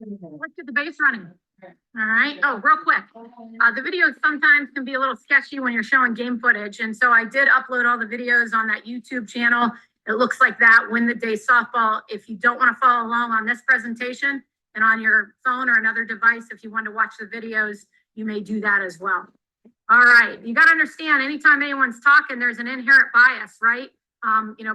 Let's do the base running. All right. Oh, real quick. The videos sometimes can be a little sketchy when you're showing game footage. And so I did upload all the videos on that YouTube channel. It looks like that, Win the Day Softball. If you don't want to follow along on this presentation and on your phone or another device, if you want to watch the videos, you may do that as well. All right. You got to understand, anytime anyone's talking, there's an inherent bias, right?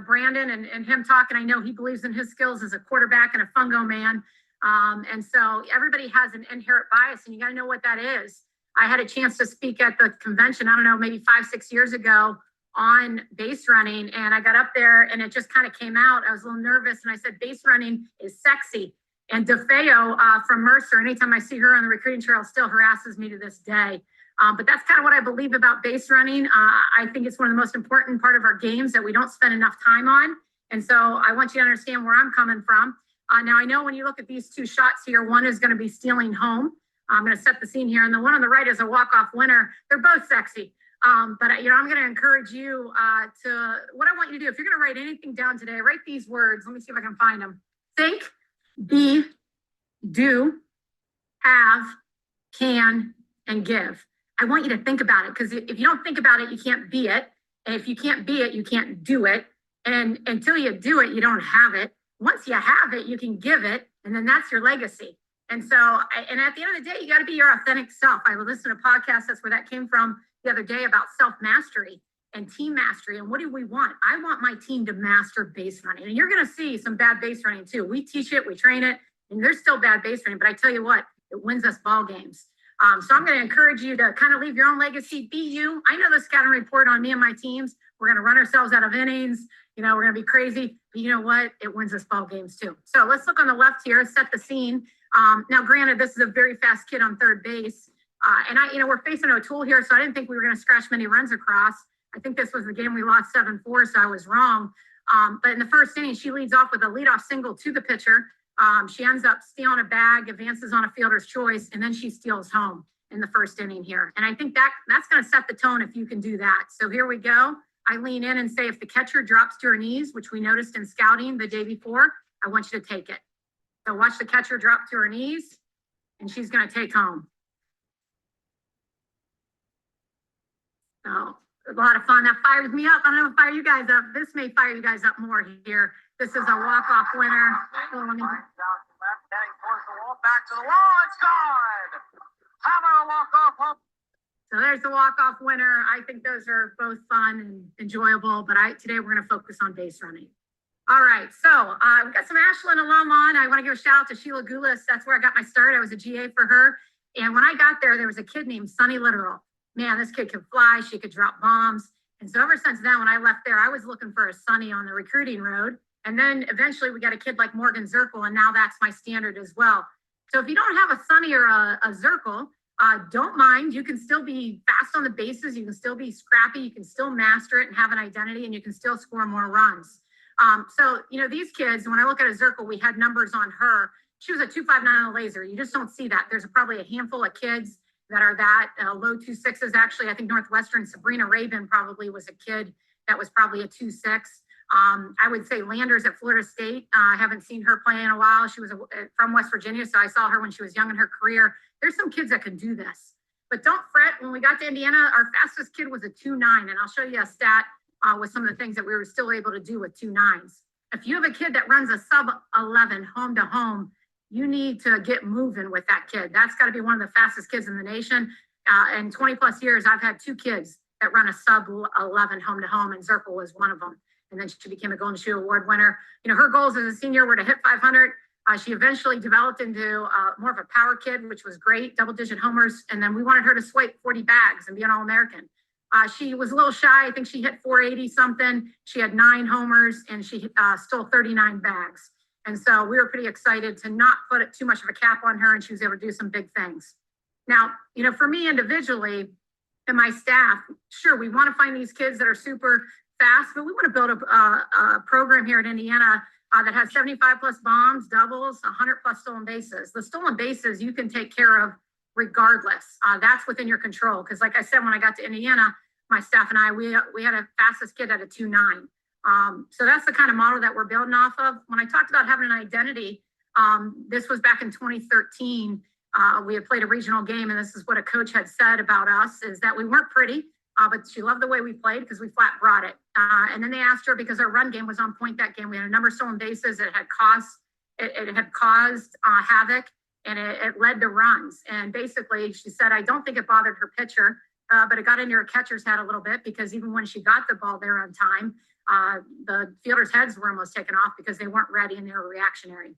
Brandon and him talking, I know he believes in his skills as a quarterback and a fungo man. And so everybody has an inherent bias, and you got to know what that is. I had a chance to speak at the convention, I don't know, maybe 5-6 years ago on base running. And I got up there and it just kind of came out. I was a little nervous and I said, base running is sexy. And DeFeo from Mercer, anytime I see her on the recruiting trail, still harasses me to this day. But that's kind of what I believe about base running. I think it's one of the most important part of our games that we don't spend enough time on. And so I want you to understand where I'm coming from. Now, I know when you look at these two shots here, one is going to be stealing home. I'm going to set the scene here. And the one on the right is a walk-off winner. They're both sexy. But I'm going to encourage you what I want you to do, if you're going to write anything down today, write these words. Let me see if I can find them. Think, be, do, have, can, and give. I want you to think about it, because if you don't think about it, you can't be it. And if you can't be it, you can't do it. And until you do it, you don't have it. Once you have it, you can give it, and then that's your legacy. And so, and at the end of the day, you got to be your authentic self. I listened to a podcast, that's where that came from the other day, about self-mastery and team mastery. And what do we want? I want my team to master base running. And you're going to see some bad base running too. We teach it, we train it, and there's still bad base running. But I tell you what, it wins us ball games. So I'm going to encourage you to kind of leave your own legacy, be you. I know the scouting report on me and my teams, we're going to run ourselves out of innings. We're going to be crazy, but you know what? It wins us ball games too. So let's look on the left here, set the scene. Now, granted, this is a very fast kid on third base. And we're facing O'Toole here, so I didn't think we were going to scratch many runs across. I think this was the game we lost 7-4, so I was wrong. But in the first inning, she leads off with a leadoff single to the pitcher. She ends up stealing a bag, advances on a fielder's choice, and then she steals home in the first inning here. And I think that's going to set the tone if you can do that. So here we go. I lean in and say, if the catcher drops to her knees, which we noticed in scouting the day before, I want you to take it. So watch the catcher drop to her knees, and she's going to take home. So a lot of fun. That fires me up. I don't know if it fire you guys up. This may fire you guys up more here. This is a walk-off winner. So let me... Heading towards the wall, back to the wall, it's gone! How about a walk-off home? So there's the walk-off winner. I think those are both fun and enjoyable, but today we're going to focus on base running. All right, so we've got some Ashland alum on. I want to give a shout out to Sheila Goulis. That's where I got my start. I was a GA for her. And when I got there was a kid named Sunny Literal. Man, this kid could fly. She could drop bombs. And so ever since then, when I left there, I was looking for a Sunny on the recruiting road. And then eventually we got a kid like Morgan Zirkle, and now that's my standard as well. So if you don't have a Sunny or a Zirkle, don't mind. You can still be fast on the bases. You can still be scrappy. You can still master it and have an identity, and you can still score more runs. So these kids, when I look at a Zirkle, we had numbers on her. She was a 2.59 on the laser. You just don't see that. There's probably a handful of kids that are that low 2.6s. Actually, I think Northwestern Sabrina Rabin probably was a kid that was probably a 2.6. I would say Landers at Florida State. I haven't seen her play in a while. She was from West Virginia, so I saw her when she was young in her career. There's some kids that can do this. But don't fret. When we got to Indiana, our fastest kid was a 2.9, and I'll show you a stat with some of the things that we were still able to do with 2.9s. If you have a kid that runs a sub 11 home to home, you need to get moving with that kid. That's got to be one of the fastest kids in the nation. In 20 plus years, I've had 2 kids that run a sub 11 home to home, and Zirkle was one of them. And then she became a Golden Shoe Award winner. Her goals as a senior were to hit 500. She eventually developed into more of a power kid, which was great, double-digit homers. And then we wanted her to swipe 40 bags and be an All-American. She was a little shy. I think she hit 480 something. She had 9 homers, and she stole 39 bags. And so we were pretty excited to not put too much of a cap on her, and she was able to do some big things. Now, for me individually and my staff, sure, we want to find these kids that are super fast, but we want to build a program here at Indiana that has 75 plus bombs, doubles, 100 plus stolen bases. The stolen bases you can take care of regardless. That's within your control. Because like I said, when I got to Indiana, my staff and I, we had a fastest kid at a 2.9. So that's the kind of model that we're building off of. When I talked about having an identity, This was back in 2013. We had played a regional game, and this is what a coach had said about us, is that we weren't pretty, but she loved the way we played because we flat brought it. And then they asked her, because our run game was on point that game, we had a number of stolen bases. It had caused havoc, and it led to runs. And basically, she said, I don't think it bothered her pitcher, but it got into her catcher's head a little bit, because even when she got the ball there on time, the fielders' heads were almost taken off because they weren't ready and they were reactionary.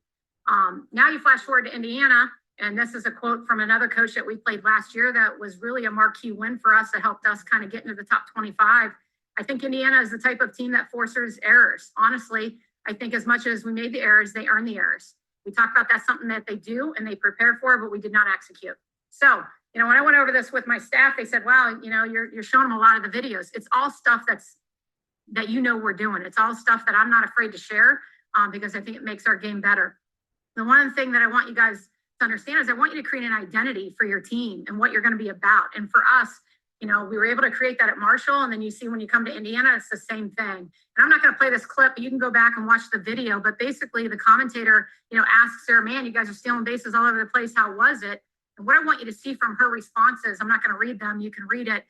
Now you flash forward to Indiana, and this is a quote from another coach that we played last year that was really a marquee win for us that helped us kind of get into the top 25. I think Indiana is the type of team that forces errors. Honestly, I think as much as we made the errors, they earn the errors. We talked about that's something that they do and they prepare for, but we did not execute. So, when I went over this with my staff, they said, wow, you're showing them a lot of the videos. It's all stuff that we're doing. It's all stuff that I'm not afraid to share, because I think it makes our game better. And one of the things that I want you guys to understand is I want you to create an identity for your team and what you're going to be about. And for us, we were able to create that at Marshall. And then you see when you come to Indiana, it's the same thing. And I'm not going to play this clip, but you can go back and watch the video. But basically the commentator, asks her, man, you guys are stealing bases all over the place. How was it? And what I want you to see from her responses, I'm not going to read them. You can read it.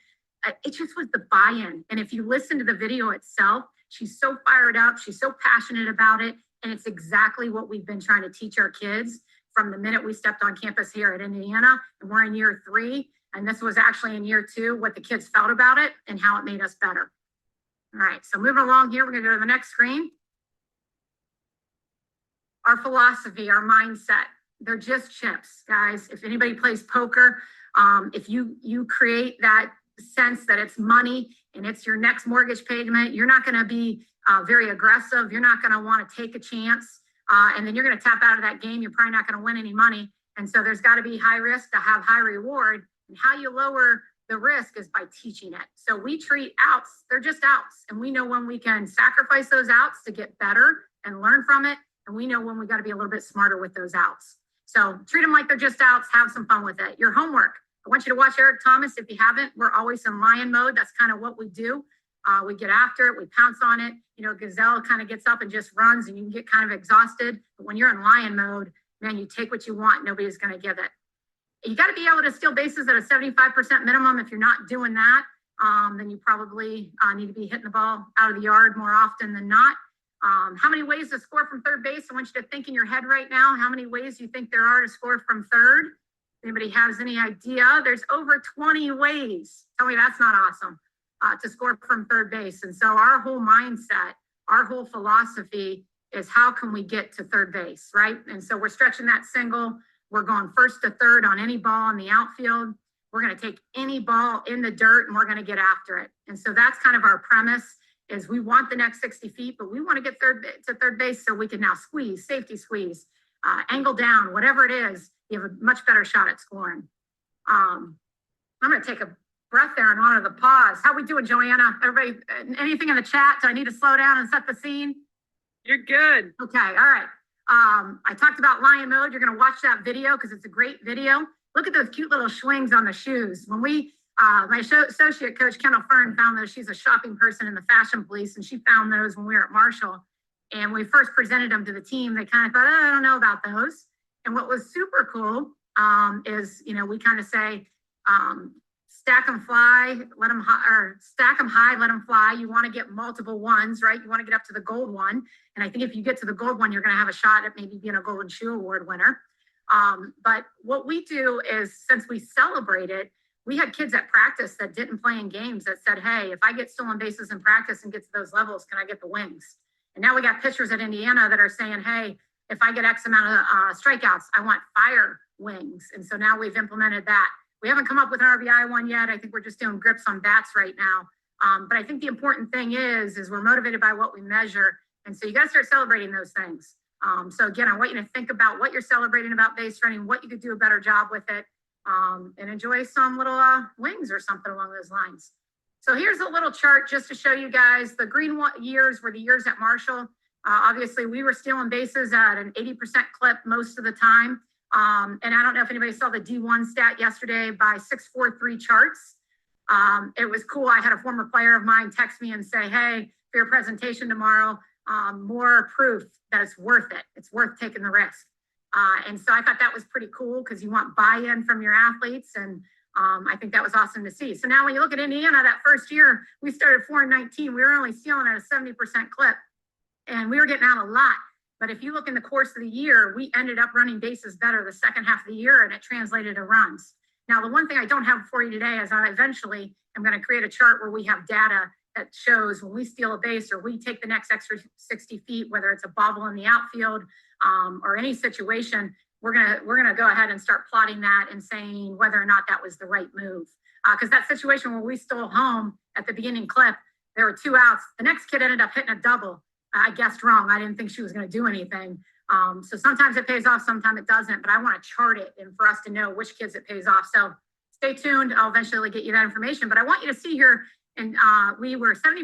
It just was the buy-in. And if you listen to the video itself, she's so fired up. She's so passionate about it. And it's exactly what we've been trying to teach our kids from the minute we stepped on campus here at Indiana. And we're in year 3. And this was actually in year 2, what the kids felt about it and how it made us better. All right, so moving along here, we're going to go to the next screen. Our philosophy, our mindset, they're just chips, guys. If anybody plays poker, if you create that sense that it's money and it's your next mortgage payment, you're not going to be very aggressive. You're not going to want to take a chance. And then you're going to tap out of that game. You're probably not going to win any money. And so there's got to be high risk to have high reward. And how you lower the risk is by teaching it. So we treat outs, they're just outs. And we know when we can sacrifice those outs to get better and learn from it. And we know when we got to be a little bit smarter with those outs. So treat them like they're just outs, have some fun with it. Your homework, I want you to watch Eric Thomas. If you haven't, we're always in lion mode. That's kind of what we do. We get after it, we pounce on it. Gazelle kind of gets up and just runs and you can get kind of exhausted. But when you're in lion mode, man, you take what you want, nobody's going to give it. You got to be able to steal bases at a 75% minimum. If you're not doing that, then you probably need to be hitting the ball out of the yard more often than not. How many ways to score from third base? I want you to think in your head right now, how many ways you think there are to score from third? Anybody has any idea? There's over 20 ways. Tell me that's not awesome, to score from third base. And so our whole mindset, our whole philosophy is how can we get to third base, right? And so we're stretching that single. We're going first to third on any ball in the outfield. We're going to take any ball in the dirt and we're going to get after it. And so that's kind of our premise, is we want the next 60 feet, but we want to get to third base so we can now squeeze, safety squeeze, angle down, whatever it is, you have a much better shot at scoring. I'm going to take a breath there and honor the pause. How we doing, Joanna? Everybody, anything in the chat? Do I need to slow down and set the scene? You're good. Okay, all right. I talked about lion mode. You're going to watch that video because it's a great video. Look at those cute little swings on the shoes. When my associate coach, Kendall Fern, found those. She's a shopping person in the fashion police, and she found those when we were at Marshall. And we first presented them to the team. They kind of thought, I don't know about those. And what was super cool is, we kind of say, stack them fly, stack them high, let them fly. You want to get multiple ones, right? You want to get up to the gold one. And I think if you get to the gold one, you're going to have a shot at maybe being a Golden Shoe Award winner. But what we do is, since we celebrate it, we had kids at practice that didn't play in games that said, hey, if I get stolen bases in practice and get to those levels, can I get the wings? And now we got pitchers at Indiana that are saying, hey, if I get X amount of strikeouts, I want fire wings. And so now we've implemented that. We haven't come up with an RBI one yet. I think we're just doing grips on bats right now. But I think the important thing is we're motivated by what we measure. And so you got to start celebrating those things. So again, I want you to think about what you're celebrating about base running, what you could do a better job with it, and enjoy some little wings or something along those lines. So here's a little chart just to show you guys. The green years were the years at Marshall. Obviously, we were stealing bases at an 80% clip most of the time. And I don't know if anybody saw the D1 stat yesterday by 643 charts. It was cool. I had a former player of mine text me and say, hey, for your presentation tomorrow, more proof that it's worth it. It's worth taking the risk. And so I thought that was pretty cool because you want buy-in from your athletes. And I think that was awesome to see. So now when you look at Indiana, that first year, we started 4-19. We were only stealing at a 70% clip. And we were getting out a lot. But if you look in the course of the year, we ended up running bases better the second half of the year, and it translated to runs. Now, the one thing I don't have for you today is I eventually am going to create a chart where we have data that shows when we steal a base or we take the next extra 60 feet, whether it's a bobble in the outfield or any situation, we're gonna go ahead and start plotting that and saying whether or not that was the right move. Because that situation where we stole home at the beginning clip, there were 2 outs. The next kid ended up hitting a double. I guessed wrong. I didn't think she was going to do anything. So sometimes it pays off, sometimes it doesn't, but I want to chart it and for us to know which kids it pays off. So stay tuned. I'll eventually get you that information, but I want you to see here, and we were 70%,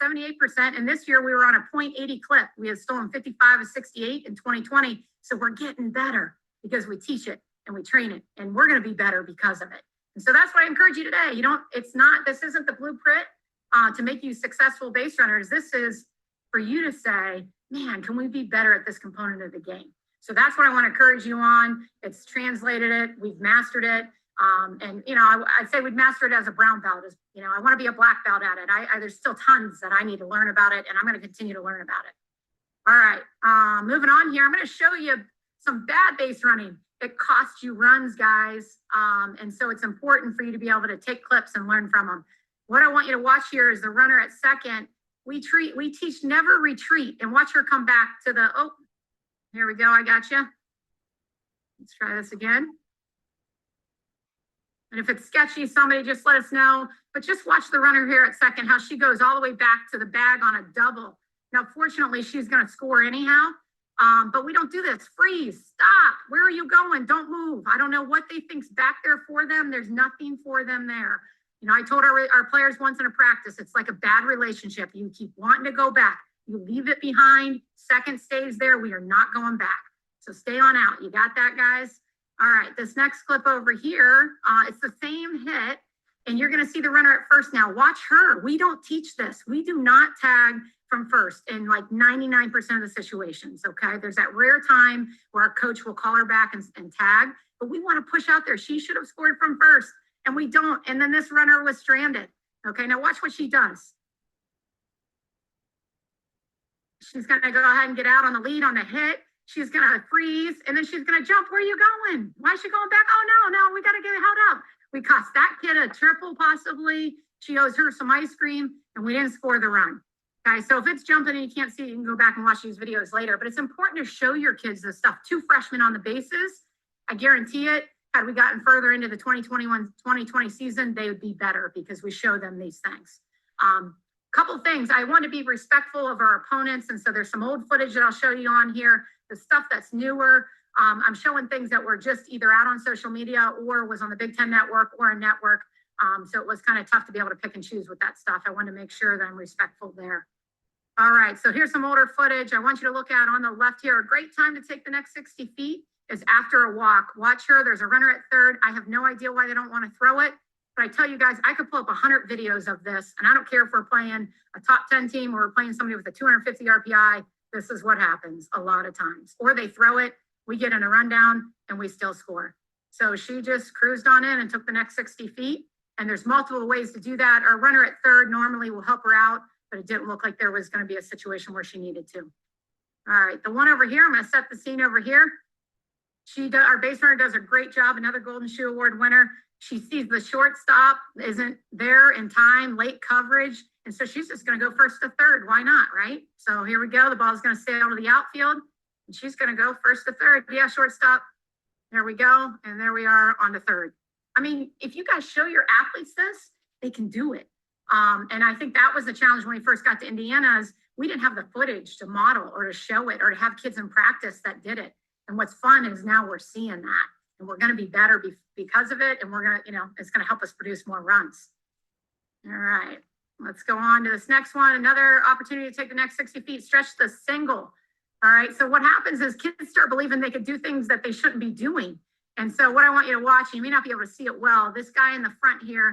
78%. And this year we were on a 0.80 clip. We had stolen 55 of 68 in 2020. So we're getting better because we teach it and we train it, and we're going to be better because of it. And so that's what I encourage you today. This isn't the blueprint to make you successful base runners. This is for you to say, man, can we be better at this component of the game? So that's what I want to encourage you on. It's translated it. We've mastered it. And, I'd say we'd master it as a brown belt. I want to be a black belt at it. There's still tons that I need to learn about it, and I'm going to continue to learn about it. All right, moving on here. I'm going to show you some bad base running. It costs you runs, guys. And so it's important for you to be able to take clips and learn from them. What I want you to watch here is the runner at second. We teach never retreat, and watch her come back to the, oh, here we go. I got you. Let's try this again. And if it's sketchy, somebody just let us know, but just watch the runner here at second, how she goes all the way back to the bag on a double. Now, fortunately, she's going to score anyhow, but we don't do this. Freeze, stop. Where are you going? Don't move. I don't know what they think's back there for them. There's nothing for them there. I told our players once in a practice, it's like a bad relationship. You keep wanting to go back. You leave it behind. Second stays there. We are not going back. So stay on out. You got that, guys? All right. This next clip over here, it's the same hit. And you're going to see the runner at first now. Watch her. We don't teach this. We do not tag from first in like 99% of the situations, okay? There's that rare time where our coach will call her back and tag, but we want to push out there. She should have scored from first. And we don't. And then this runner was stranded. Okay, now watch what she does. She's going to go ahead and get out on the lead on the hit. She's going to freeze, and then she's going to jump. Where are you going? Why is she going back? Oh, no, we got to get it held up. We cost that kid a triple possibly. She owes her some ice cream, and we didn't score the run. Okay, so if it's jumping and you can't see it, you can go back and watch these videos later. But it's important to show your kids this stuff. 2 freshmen on the bases. I guarantee it. Had we gotten further into the 2021-2020 season, they would be better because we show them these things. Couple things. I want to be respectful of our opponents. And so there's some old footage that I'll show you on here. The stuff that's newer. I'm showing things that were just either out on social media or was on the Big Ten Network or a network. So it was kind of tough to be able to pick and choose with that stuff. I want to make sure that I'm respectful there. All right. So here's some older footage I want you to look at on the left here. A great time to take the next 60 feet is after a walk. Watch her. There's a runner at third. I have no idea why they don't want to throw it. But I tell you guys, I could pull up 100 videos of this. And I don't care if we're playing a top 10 team or we're playing somebody with a 250 RPI. This is what happens a lot of times. Or they throw it, we get in a rundown, and we still score. So she just cruised on in and took the next 60 feet. And there's multiple ways to do that. Our runner at third normally will help her out, but it didn't look like there was going to be a situation where she needed to. All right, the one over here, I'm going to set the scene over here. Our base runner does a great job, another Golden Shoe Award winner. She sees the shortstop isn't there in time, late coverage. And so she's just going to go first to third. Why not, right? So here we go. The ball's going to sail to the outfield, and she's going to go first to third. Yeah, shortstop. There we go. And there we are on the third. I mean, if you guys show your athletes this, they can do it. And I think that was the challenge when we first got to Indiana is we didn't have the footage to model or to show it or to have kids in practice that did it. And what's fun is now we're seeing that, and we're going to be better because of it. And we're going to, it's going to help us produce more runs. All right, let's go on to this next one. Another opportunity to take the next 60 feet, stretch the single. All right, so what happens is kids start believing they could do things that they shouldn't be doing. And so what I want you to watch, you may not be able to see it well, this guy in the front here,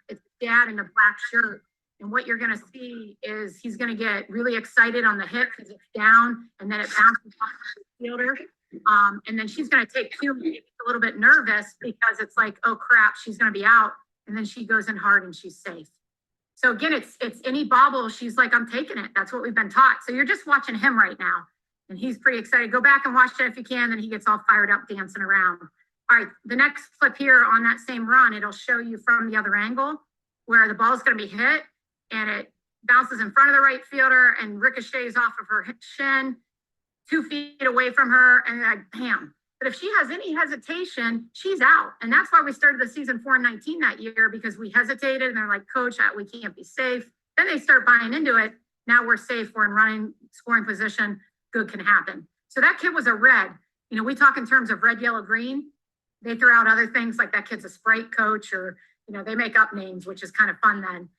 it's dad in the black shirt. And what you're going to see is he's going to get really excited on the hit because it's down, and then it bounces off the fielder. And then she's going to take two, maybe a little bit nervous because it's like, oh crap, she's going to be out. And then she goes in hard and she's safe. So again, it's any bobble. She's like, I'm taking it. That's what we've been taught. So you're just watching him right now. And he's pretty excited. Go back and watch it if you can. Then he gets all fired up dancing around. All right, the next clip here on that same run, it'll show you from the other angle where the ball is going to be hit and it bounces in front of the right fielder and ricochets off of her shin, 2 feet away from her, and like, bam. But if she has any hesitation, she's out. And that's why we started the season 4-19 that year, because we hesitated and they're like, coach, we can't be safe. Then they start buying into it. Now we're safe. We're in running, scoring position. Good can happen. So that kid was a red. You know, we talk in terms of red, yellow, green. They throw out other things like that kid's a Sprite coach, or, you know, they make up names, which is kind of fun then.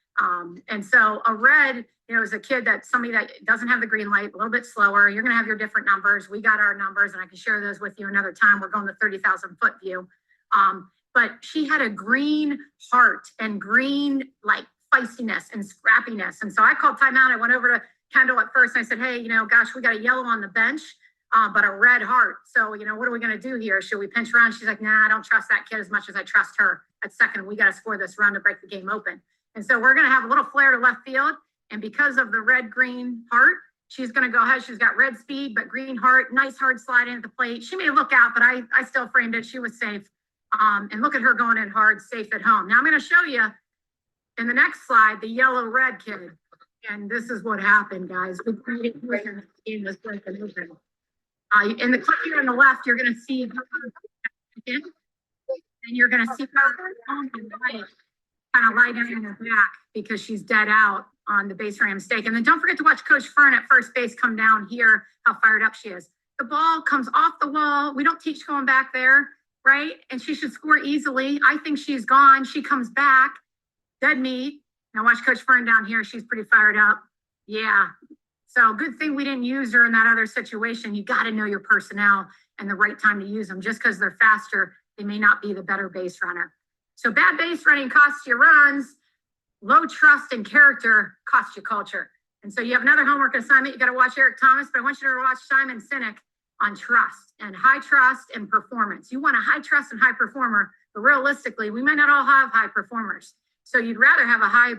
And so a red, you know, is a kid that somebody that doesn't have the green light, a little bit slower. You're going to have your different numbers. We got our numbers and I can share those with you another time. We're going the 30,000 foot view. But she had a green heart and green like feistiness and scrappiness. And so I called timeout. I went over to Kendall at first and I said, hey, you know, gosh, we got a yellow on the bench, but a red heart. So, you know, what are we going to do here? Should we pinch around? She's like, nah, I don't trust that kid as much as I trust her. At second, we got to score this run to break the game open. And so we're going to have a little flare to left field. And because of the red-green heart, she's going to go ahead. She's got red speed, but green heart, nice hard slide into the plate. She may look out, but I still framed it. She was safe. And look at her going in hard, safe at home. Now I'm going to show you in the next slide, the yellow-red kid. And this is what happened, guys. In the clip here on the left, you're going to see her, and you're going to see her on the right kind of lie down in her back because she's dead out on the base running mistake. And then don't forget to watch Coach Fern at first base come down here, how fired up she is. The ball comes off the wall. We don't teach going back there, right? And she should score easily. I think she's gone. She comes back, dead meat. Now watch Coach Fern down here. She's pretty fired up. Yeah. So good thing we didn't use her in that other situation. You got to know your personnel and the right time to use them. Just because they're faster, they may not be the better base runner. So bad base running costs you runs, low trust and character costs you culture. And so you have another homework assignment. You got to watch Eric Thomas, but I want you to watch Simon Sinek on trust and high trust and performance. You want a high trust and high performer, but realistically, we might not all have high performers. So you'd rather have a high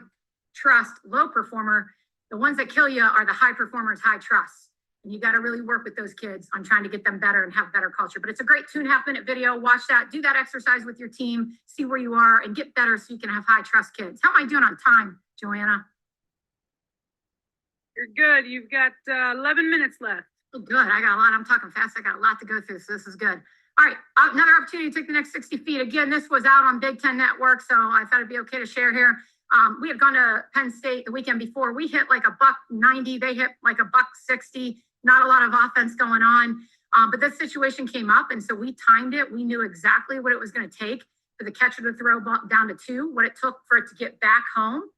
trust, low performer. The ones that kill you are the high performers, high trust. And you got to really work with those kids on trying to get them better and have better culture. But it's a great 2.5-minute video. Watch that. Do that exercise with your team. See where you are and get better so you can have high trust kids. How am I doing on time, Joanna? You're good. You've got 11 minutes left. Oh, good. I got a lot. I'm talking fast. I got a lot to go through, so this is good. All right, another opportunity to take the next 60 feet. Again, this was out on Big Ten Network, so I thought it'd be okay to share here. We had gone to Penn State the weekend before. We hit like $190. They hit like $160. Not a lot of offense going on, but this situation came up, and so we timed it. We knew exactly what it was going to take for the catcher to throw down to 2, what it took for it to get back home,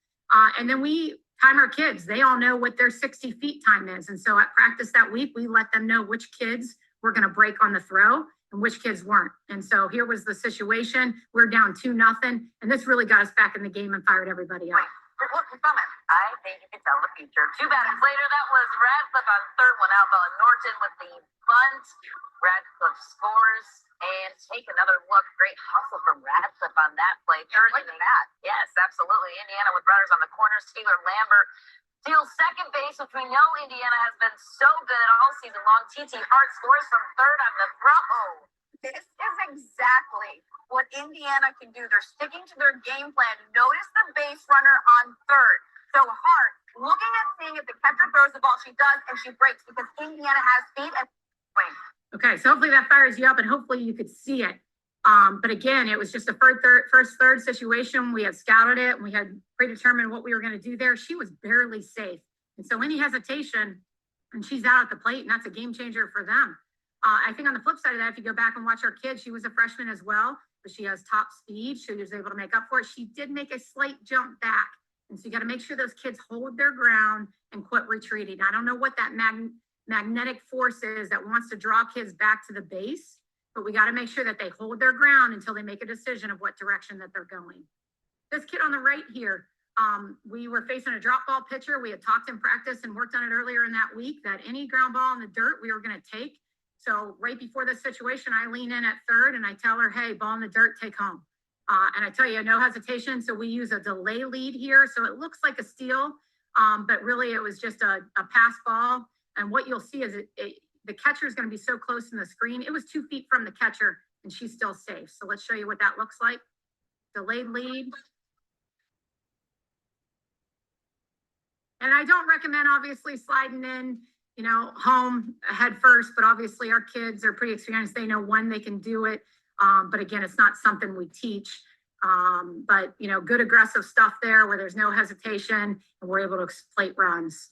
and then we time our kids. They all know what their 60 feet time is, and so at practice that week, we let them know which kids were going to break on the throw and which kids weren't. And so here was the situation. We're down 2-0, and this really got us back in the game and fired everybody up. Look, I think you can tell the future. 2 batters later, that was Radcliffe on third, one out. Norton with the bunt. Radcliffe scores and take another look. Great hustle from Radcliffe on that play. Third inning. Yes, absolutely. Indiana with runners on the corners. Taylor Lambert deals second base, which we know Indiana has been so good all season long. TT Hart scores from third on the throw. This is exactly what Indiana can do. They're sticking to their game plan. Notice the base runner on third. So Hart, looking at seeing if the catcher throws the ball, she does, and she breaks because Indiana has speed and swing. Okay, so hopefully that fires you up, and hopefully you could see it. But again, it was just a first third situation. We had scouted it, and we had predetermined what we were going to do there. She was barely safe. And so any hesitation, and she's out at the plate, and that's a game changer for them. I think on the flip side of that, if you go back and watch our kid, she was a freshman as well, but she has top speed. She was able to make up for it. She did make a slight jump back. And so you got to make sure those kids hold their ground and quit retreating. I don't know what that magnetic force is that wants to draw kids back to the base, but we got to make sure that they hold their ground until they make a decision of what direction that they're going. This kid on the right here, we were facing a drop ball pitcher. We had talked in practice and worked on it earlier in that week that any ground ball in the dirt we were going to take. So right before this situation, I lean in at third and I tell her, hey, ball in the dirt, take home. And I tell you, no hesitation. So we use a delay lead here. So it looks like a steal, but really it was just a pass ball. And what you'll see is the catcher is going to be so close in the screen. It was 2 feet from the catcher and she's still safe. So let's show you what that looks like. Delayed lead. And I don't recommend obviously sliding in, you know, home head first, but obviously our kids are pretty experienced. They know when they can do it. But again, it's not something we teach. But, you know, good aggressive stuff there where there's no hesitation and we're able to exploit runs.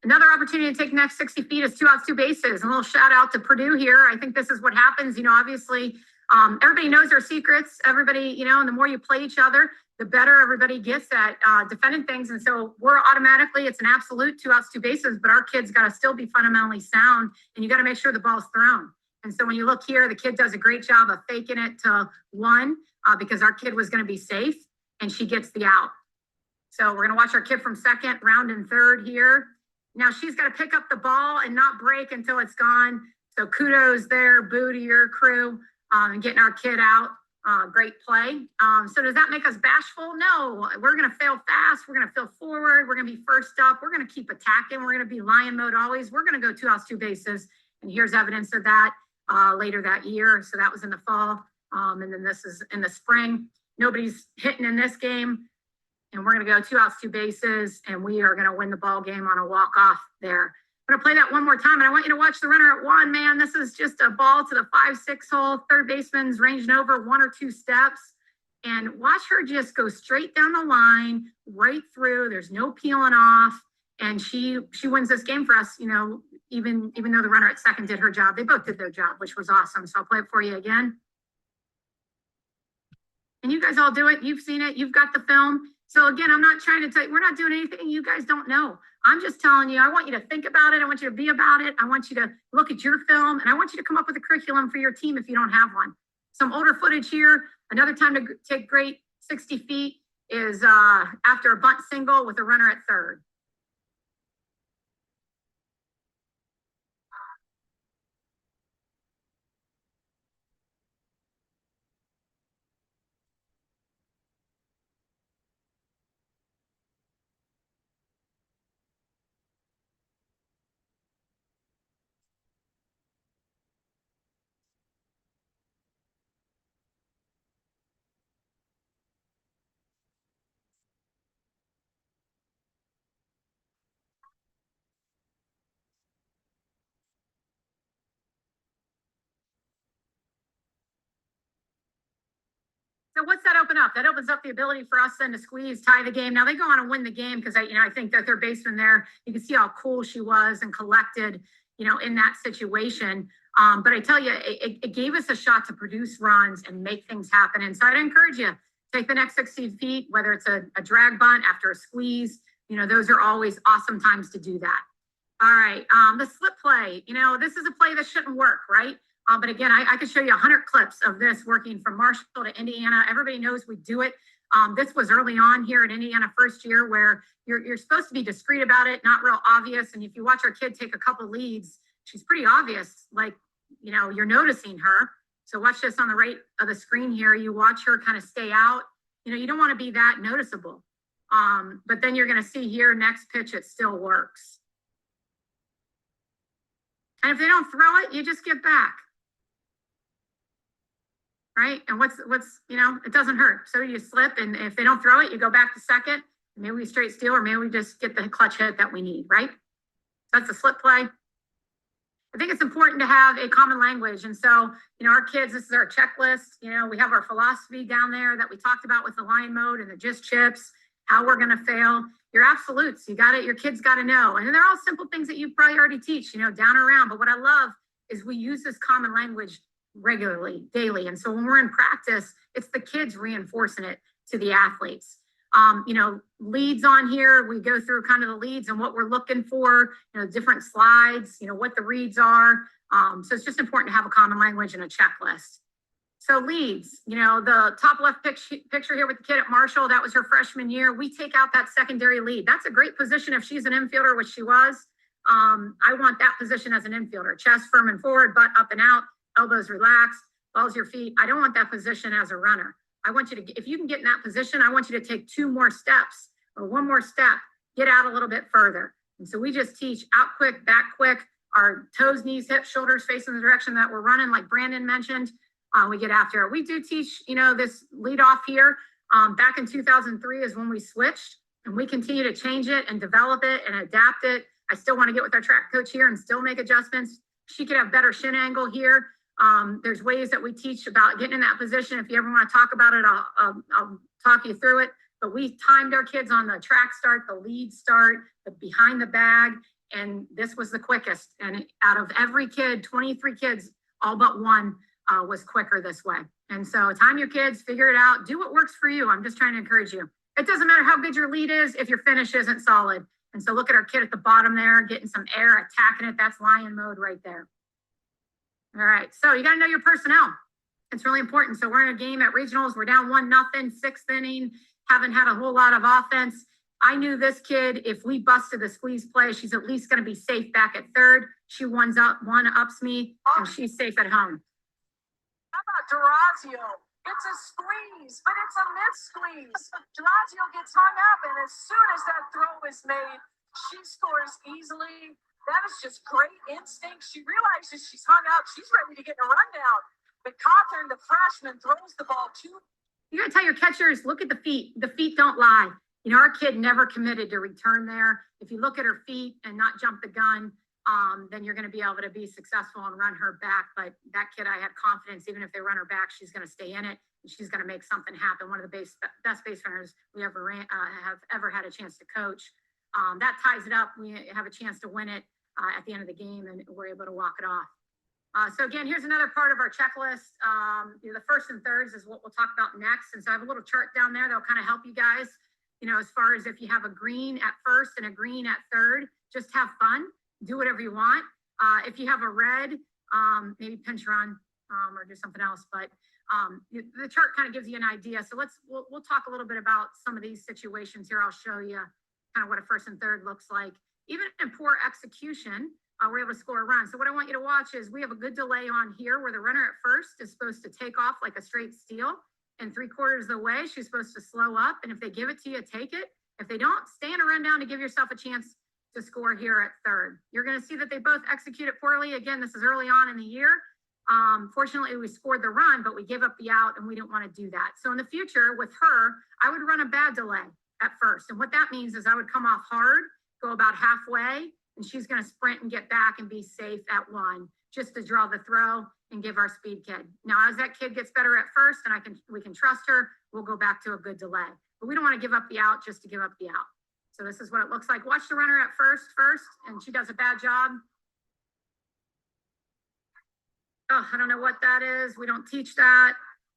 Another opportunity to take the next 60 feet is 2 outs, 2 bases. A little shout out to Purdue here. I think this is what happens. You know, obviously, everybody knows their secrets. Everybody, you know, and the more you play each other, the better everybody gets at defending things. And so we're automatically, it's an absolute 2 outs, 2 bases, but our kids got to still be fundamentally sound and you got to make sure the ball's thrown. And so when you look here, the kid does a great job of faking it to 1 because our kid was going to be safe and she gets the out. So we're going to watch our kid from second, round and third here. Now she's got to pick up the ball and not break until it's gone. So kudos there, boo to your crew and getting our kid out. Great play. So does that make us bashful? No, we're going to fail fast. We're going to fail forward. We're going to be first up. We're going to keep attacking. We're going to be lion mode always. We're going to go 2 outs, 2 bases. And here's evidence of that later that year. So that was in the fall. And then this is in the spring. Nobody's hitting in this game. And we're going to go 2 outs, 2 bases. And we are going to win the ball game on a walk-off there. I'm going to play that one more time. And I want you to watch the runner at 1. Man, this is just a ball to the 5-6 hole. Third baseman's ranging over 1 or 2 steps. And watch her just go straight down the line, right through. There's no peeling off. And she wins this game for us, you know, even though the runner at second did her job. They both did their job, which was awesome. So I'll play it for you again. And you guys all do it. You've seen it. You've got the film. So again, I'm not trying to tell you, we're not doing anything you guys don't know. I'm just telling you, I want you to think about it. I want you to be about it. I want you to look at your film and I want you to come up with a curriculum for your team if you don't have one. Some older footage here. Another time to take great 60 feet is after a bunt single with a runner at third. So what's that open up? That opens up the ability for us then to squeeze, tie the game. Now they go on and win the game because I think that their baseman there, you can see how cool she was and collected, you know, in that situation. But I tell you, it gave us a shot to produce runs and make things happen. And so I'd encourage you, take the next 60 feet, whether it's a drag bunt after a squeeze, you know, those are always awesome times to do that. All right, the slip play, you know, this is a play that shouldn't work, right? But again, I could show you 100 clips of this working from Marshall to Indiana. Everybody knows we do it. This was early on here at Indiana first year where you're supposed to be discreet about it, not real obvious. And if you watch our kid take a couple leads, she's pretty obvious, like, you know, you're noticing her. So watch this on the right of the screen here. You watch her kind of stay out. You know, you don't want to be that noticeable. But then you're going to see here, next pitch, it still works. And if they don't throw it, you just get back. Right? And what's, you know, it doesn't hurt. So you slip, and if they don't throw it, you go back to second. Maybe we straight steal, or maybe we just get the clutch hit that we need, right? So that's a slip play. I think it's important to have a common language. And so, you know, our kids, this is our checklist. You know, we have our philosophy down there that we talked about with the line mode and the just chips, how we're going to fail. Your absolutes, you got it. Your kids got to know. And they're all simple things that you probably already teach, you know, down and around. But what I love is we use this common language regularly, daily. And so when we're in practice, it's the kids reinforcing it to the athletes. You know, leads on here, we go through kind of the leads and what we're looking for, you know, different slides, you know, what the reads are. So it's just important to have a common language and a checklist. So leads, you know, the top left picture here with the kid at Marshall, that was her freshman year. We take out that secondary lead. That's a great position if she's an infielder, which she was. I want that position as an infielder. Chest firm and forward, butt up and out, elbows relaxed, balls your feet. I don't want that position as a runner. I want you to, if you can get in that position, I want you to take 2 more steps or 1 more step, get out a little bit further. And so we just teach out quick, back quick, our toes, knees, hips, shoulders facing the direction that we're running, like Brandon mentioned. We get after it. We do teach, this lead off here. Back in 2003 is when we switched, and we continue to change it and develop it and adapt it. I still want to get with our track coach here and still make adjustments. She could have better shin angle here. There's ways that we teach about getting in that position. If you ever want to talk about it, I'll talk you through it. But we timed our kids on the track start, the lead start, the behind the bag, and this was the quickest. And out of every kid, 23 kids, all but 1 was quicker this way. And so time your kids, figure it out, do what works for you. I'm just trying to encourage you. It doesn't matter how good your lead is if your finish isn't solid. And so look at our kid at the bottom there, getting some air, attacking it. That's lion mode right there. All right, so you got to know your personnel. It's really important. So we're in a game at regionals. We're down 1-0, 6th inning, haven't had a whole lot of offense. I knew this kid, if we busted the squeeze play, she's at least going to be safe back at third. She one-ups me, and she's safe at home. How about Durazio? It's a squeeze, but it's a missed squeeze. Durazio gets hung up, and as soon as that throw is made, she scores easily. That is just great instinct. She realizes she's hung up. She's ready to get in a rundown. But Cawthorn, the freshman, throws the ball to. You got to tell your catchers, look at the feet. The feet don't lie. Our kid never committed to return there. If you look at her feet and not jump the gun, then you're going to be able to be successful and run her back. But that kid, I had confidence, even if they run her back, she's going to stay in it and she's going to make something happen. One of the best base runners we have ever had a chance to coach. That ties it up. We have a chance to win it at the end of the game, and we're able to walk it off. So again, here's another part of our checklist. The first and thirds is what we'll talk about next. And so I have a little chart down there that'll kind of help you guys, as far as if you have a green at first and a green at third, just have fun, do whatever you want. If you have a red, maybe pinch run or do something else. But the chart kind of gives you an idea. So we'll talk a little bit about some of these situations here. I'll show you kind of what a first and third looks like. Even in poor execution, we're able to score a run. So what I want you to watch is we have a good delay on here where the runner at first is supposed to take off like a straight steal. And 3/4 of the way, she's supposed to slow up. And if they give it to you, take it. If they don't, stay in a rundown to give yourself a chance to score here at third. You're going to see that they both executed poorly. Again, this is early on in the year. Fortunately, we scored the run, but we gave up the out and we didn't want to do that. So in the future with her, I would run a bad delay at first. And what that means is I would come off hard, go about halfway, and she's going to sprint and get back and be safe at 1 just to draw the throw and give our speed kid. Now, as that kid gets better at first and we can trust her, we'll go back to a good delay. But we don't want to give up the out just to give up the out. So this is what it looks like. Watch the runner at first, and she does a bad job. Oh, I don't know what that is. We don't teach that,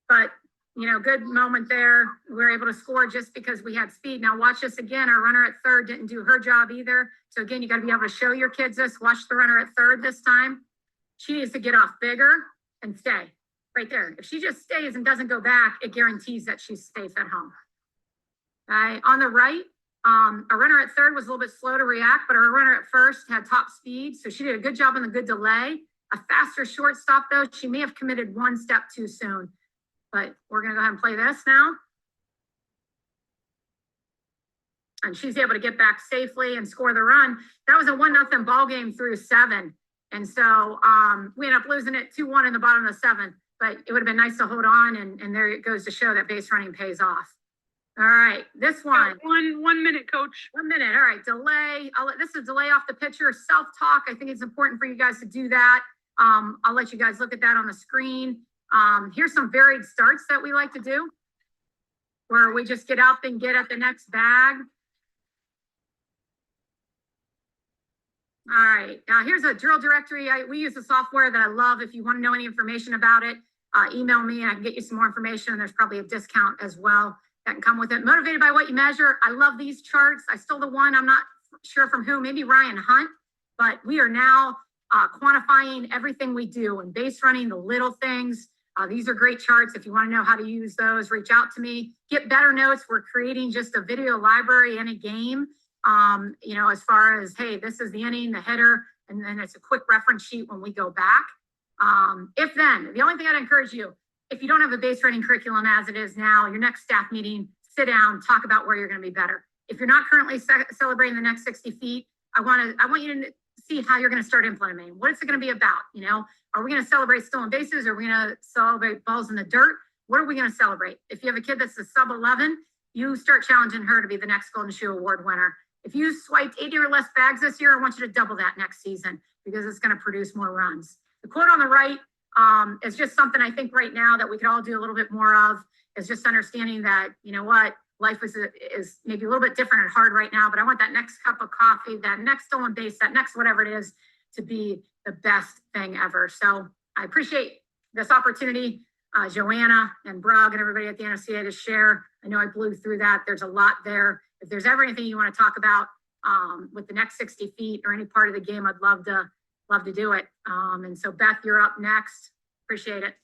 but good moment there. We were able to score just because we had speed. Now watch this again. Our runner at third didn't do her job either. So again, you got to be able to show your kids this. Watch the runner at third this time. She needs to get off bigger and stay right there. If she just stays and doesn't go back, it guarantees that she's safe at home. Okay. On the right, our runner at third was a little bit slow to react, but our runner at first had top speed. So she did a good job on the good delay. A faster shortstop though, she may have committed 1 step too soon, but we're going to go ahead and play this now. And she's able to get back safely and score the run. That was a 1-0 ball game through 7. And so we ended up losing it 2-1 in the bottom of the 7th, but it would have been nice to hold on. And there it goes to show that base running pays off. All right, this one. 1 minute, coach. 1 minute. All right, delay. This is delay off the pitcher. Self-talk. I think it's important for you guys to do that. I'll let you guys look at that on the screen. Here's some varied starts that we like to do, where we just get up and get at the next bag. All right, now here's a drill directory. We use a software that I love. If you want to know any information about it, email me and I can get you some more information. And there's probably a discount as well that can come with it. Motivated by what you measure. I love these charts. I stole the one, I'm not sure from who, maybe Ryan Hunt, but we are now quantifying everything we do and base running the little things. These are great charts. If you want to know how to use those, reach out to me. Get better notes. We're creating just a video library and a game. you know, as far as, hey, this is the inning, the hitter, and then it's a quick reference sheet when we go back. If then, the only thing I'd encourage you, if you don't have a base running curriculum as it is now, your next staff meeting, sit down, talk about where you're going to be better. If you're not currently celebrating the next 60 feet, I want you to see how you're going to start implementing. What is it going to be about? You know, are we going to celebrate stolen bases? Are we going to celebrate balls in the dirt? What are we going to celebrate? If you have a kid that's a sub 11, you start challenging her to be the next Golden Shoe Award winner. If you swiped 80 or less bags this year, I want you to double that next season because it's going to produce more runs. The quote on the right is just something I think right now that we could all do a little bit more of, is just understanding that, you know what, life is maybe a little bit different and hard right now, but I want that next cup of coffee, that next stolen base, that next whatever it is to be the best thing ever. So I appreciate this opportunity, Joanna and Brug and everybody at the NFCA to share. I know I blew through that. There's a lot there. If there's ever anything you want to talk about with the next 60 feet or any part of the game, I'd love to do it. And so Beth, you're up next. Appreciate it.